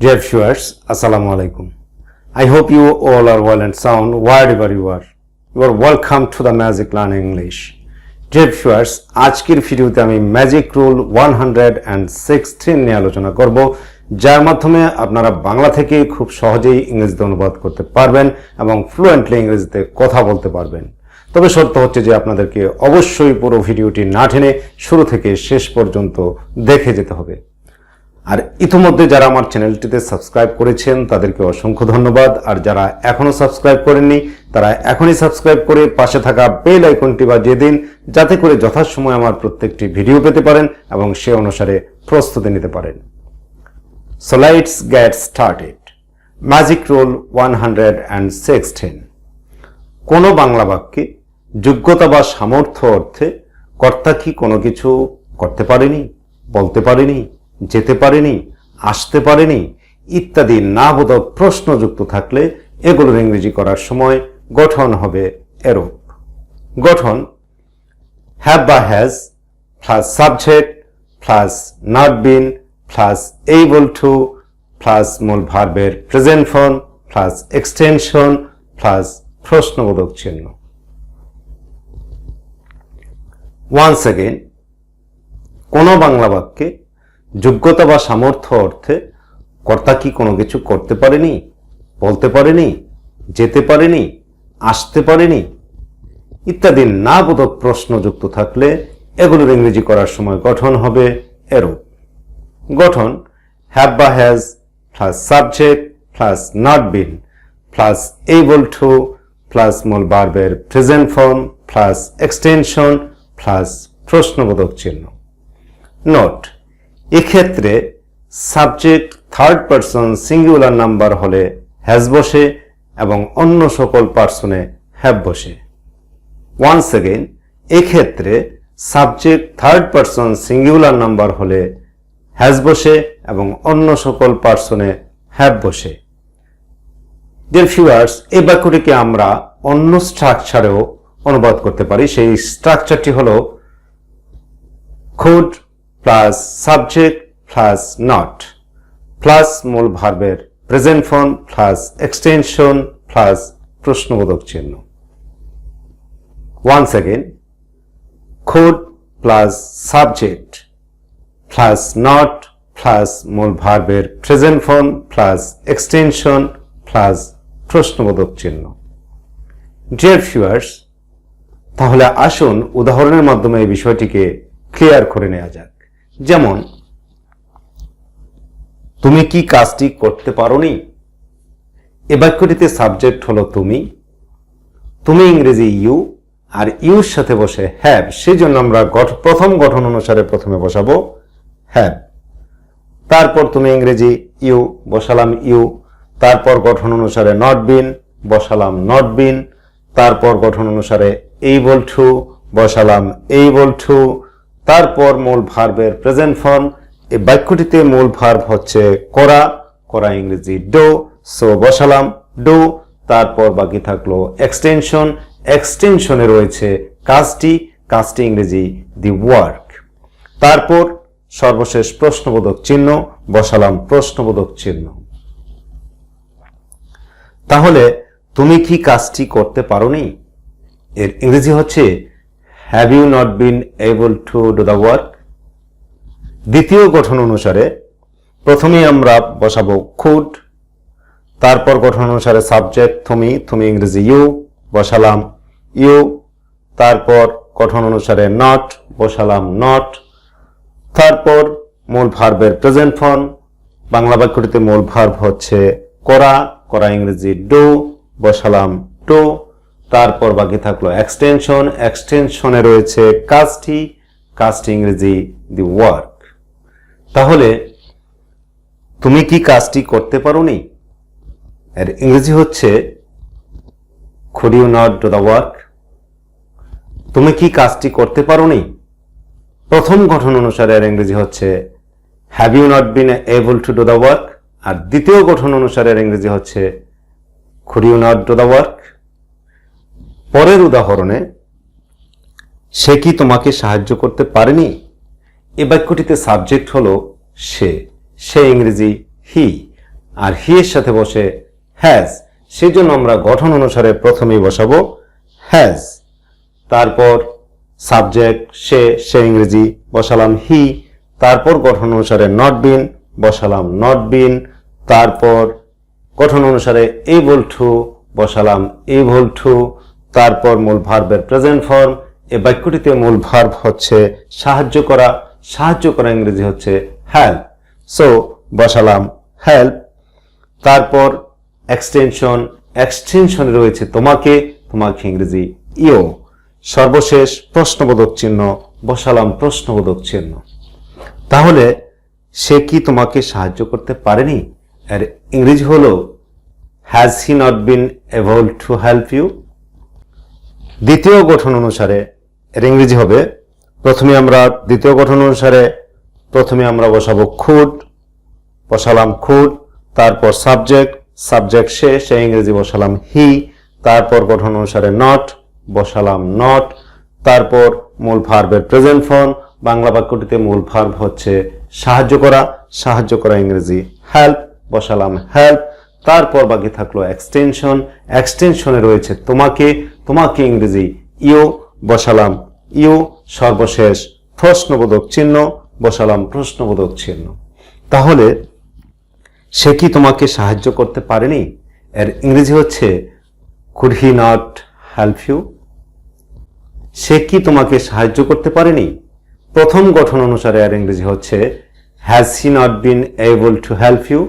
Dear viewers, Assalamu alaikum. I hope you all are well and sound wherever you are. You are welcome to the Magic Learn English. Dear viewers, আজকের ভিডিওতে আমি magic rule 116 নিয়ে আলোচনা করব, যার মাধ্যমে আপনারা বাংলা থেকে খুব সহজেই ইংরেজিতে অনুবাদ করতে পারবেন এবং ফ্লুয়েন্টলি ইংরেজিতে কথা বলতে পারবেন। তবে শর্ত হচ্ছে যে আপনাদেরকে অবশ্যই পুরো ভিডিওটি না টেনে শুরু থেকে শেষ পর্যন্ত দেখে যেতে হবে। আর ইতিমধ্যে যারা আমার চ্যানেলটিতে সাবস্ক্রাইব করেছেন তাদেরকে অসংখ্য ধন্যবাদ, আর যারা এখনো সাবস্ক্রাইব করেননি তারা এখনই সাবস্ক্রাইব করে পাশে থাকা বেল আইকনটি বাজিয়ে দিন, যাতে করে যথাসময়ে আমার প্রত্যেকটি ভিডিও পেতে পারেন এবং সে অনুসারে প্রস্তুতি নিতে পারেন। So let's get started. Magic rule 116. কোনো বাংলা বাক্যে যোগ্যতা বা সামর্থ্য অর্থে কর্তা কি কোনো কিছু করতে পারেনি, বলতে পারেনি, যেতে পারেনি, আসতে পারেনি ইত্যাদি নাবোধক প্রশ্নযুক্ত থাকলে এগুলোর ইংরেজি করার সময় গঠন হবে এরূপ। গঠন হ্যাভ বা has plus subject plus not been plus able to plus মূল ভার্বের present form plus extension plus প্রশ্নবোধক চিহ্ন। ওয়ান্স এগেইন, কোনো বাংলা বাক্যে যোগ্যতা বা সামর্থ্য অর্থে কর্তা কি কোনো কিছু করতে পারেনি, বলতে পারেনি, যেতে পারেনি, আসতে পারেনি ইত্যাদি নাবোধক প্রশ্নযুক্ত থাকলে এগুলোর ইংরেজি করার সময় গঠন হবে এরূপ। গঠন হ্যাভ বা has plus subject plus not been plus able to plus মূল ভার্বের present form plus extension plus প্রশ্নবোধক চিহ্ন। নোট, এক্ষেত্রে subject third person singular number হলে হ্যাজ বসে এবং অন্য সকল পার্সনে হ্যাভ বসে। ওয়ান্স এগেইন, এক্ষেত্রে subject third person singular number হলে হ্যাজ বসে এবং অন্য সকল পার্সনে হ্যাভ বসে। ডিয়ার ভিউয়ার্স, এই বাক্যটিকে আমরা অন্য স্ট্রাকচারেও অনুবাদ করতে পারি। সেই স্ট্রাকচারটি হলো could plus subject plus not plus মূল ভার্বের present form plus extension plus প্রশ্নবোধক চিহ্ন। Once again, could plus subject plus not plus মূল ভার্বের present form plus extension plus প্রশ্নবোধক চিহ্ন। ডিয়ার ভিউয়ার্স, তাহলে আসুন উদাহরণের মাধ্যমে এই বিষয়টিকে ক্লিয়ার করে নেওয়া যাক। যেমন, তুমি কি কাজটি করতে পারোনি? এ বাক্যটিতে সাবজেক্ট হলো তুমি, তুমি ইংরেজি ইউ, আর ইউর সাথে বসে হ্যাভ। সেই জন্য আমরা প্রথম গঠন অনুসারে প্রথমে বসাবো হ্যাভ, তারপর তুমি ইংরেজি ইউ বসালাম ইউ, তারপর গঠন অনুসারে নট বিন বসালাম নট বিন, তারপর গঠন অনুসারে এবল টু বসালাম এবল টু, তারপর মূল ভার্বের প্রেজেন্ট ফর্ম। এই বাক্যটিতে মূল ভার্ব হচ্ছে করা, করা ইংরেজি ডো, সো বসালাম ডো, তারপর বাকি থাকলো এক্সটেনশন, এক্সটেনশনে রয়েছে কাজটি, কাজটি ইংরেজি দি ওয়ার্ক, তারপর সর্বশেষ প্রশ্নবোধক চিহ্ন বসালাম প্রশ্নবোধক চিহ্ন। তাহলে তুমি কি কাজটি করতে পারোনি এর ইংরেজি হচ্ছে have you not been able to do the work. দ্বিতীয় গঠন অনুসারে প্রথমে আমরা বসাবো কুড, তারপর গঠন অনুসারে সাবজেক্ট তুমি, তুমি ইংরেজি ইউ বসালাম ইউ, তারপর গঠন অনুসারে নট বসালাম নট, তারপর মূল ভার্বের প্রেজেন্ট ফর্ম। বাংলা বাক্যটিতে মূল ভার্ব হচ্ছে করা, করা ইংরেজি ডু বসালাম ডু, তারপর বাকি থাকলো এক্সটেনশন, এক্সটেনশনে রয়েছে কাজটি, কাজটি ইংরেজি দি ওয়ার্ক। তাহলে তুমি কি কাজটি করতে পারোনি এর ইংরেজি হচ্ছে could you not do the work। তুমি কি কাজটি করতে পারোনি প্রথম গঠন অনুসারে এর ইংরেজি হচ্ছে have you not been able to do the work, আর দ্বিতীয় গঠন অনুসারে এর ইংরেজি হচ্ছে could you not do the work। পরের উদাহরণে সে কি তোমাকে সাহায্য করতে পারেনি, এই বাক্যটিতে সাবজেক্ট হলো সে, সে ইংরেজি হি, আর হি এর সাথে বসে হ্যাজ, সেই জন্য আমরা গঠন অনুসারে প্রথমেই বসাবো হ্যাজ। তারপর সাবজেক্ট সে ইংরেজি বসালাম হি। তারপর গঠন অনুসারে নট বিন বসালাম নট বিন। তারপর গঠন অনুসারে এবল টু বসালাম এবল টু। তারপর মূল ভার্বের প্রেজেন্ট ফর্ম। এই বাক্যটিতে মূল ভার্ব হচ্ছে সাহায্য করা, সাহায্য করা ইংরেজি হচ্ছে হেল্প, সো বসালাম হেল্প। তারপর এক্সটেনশন, এক্সটেনশনে রয়েছে তোমাকে, তোমাকে ইংরেজি ইউ। সর্বশেষ প্রশ্নবোধক চিহ্ন বসালাম প্রশ্নবোধক চিহ্ন। তাহলে সে কি তোমাকে সাহায্য করতে পারেনি? এর ইংরেজি হলো has he not been able to help you. দ্বিতীয় গঠন অনুসারে এর ইংরেজি হবে, প্রথমে আমরা দ্বিতীয় গঠন অনুসারে প্রথমে আমরা বসাবো খুড, বসালাম খুড। তারপর সাবজেক্ট, সাবজেক্ট সে ইংরেজি বসালাম হি। তারপর গঠন অনুসারে নট বসালাম নট। তারপর মূল ভার্বের প্রেজেন্ট ফর্ম, বাংলা বাক্যটিতে মূল ভার্ব হচ্ছে সাহায্য করা, সাহায্য করা ইংরেজি হেল্প, বসালাম হেল্প। তারপর বাকি থাকলো এক্সটেনশন, এক্সটেনশনে রয়েছে তোমাকে, তোমাকে ইংরেজি ইউ, বসালাম ইউ। সর্বশেষ প্রশ্নবোধক চিহ্ন বসালাম প্রশ্নবোধক চিহ্ন। তাহলে সে কি তোমাকে সাহায্য করতে পারেনি? এর ইংরেজি হচ্ছে could he not help you. সে কি তোমাকে সাহায্য করতে পারেনি? প্রথম গঠন অনুসারে এর ইংরেজি হচ্ছে has he not been able to help you.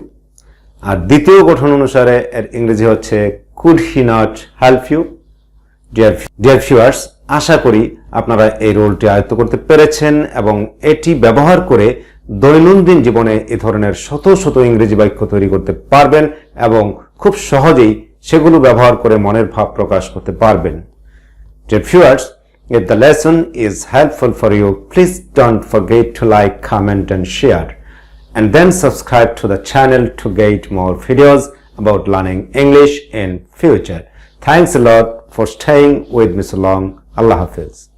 আর দ্বিতীয় গঠন অনুসারে এর ইংরেজি হচ্ছে could he not help you. Dear viewers, আশা করি আপনারা এই রোলটি আয়ত্ত করতে পেরেছেন এবং এটি ব্যবহার করে দৈনন্দিন জীবনে এ ধরনের শত শত ইংরেজি বাক্য তৈরি করতে পারবেন এবং খুব সহজেই সেগুলো ব্যবহার করে মনের ভাব প্রকাশ করতে পারবেন। Dear viewers, if the lesson is helpful for you, please don't forget to like, comment and share, and then subscribe to the channel to get more videos about learning English in future. Thanks a lot for staying with me so long. Allah Hafiz.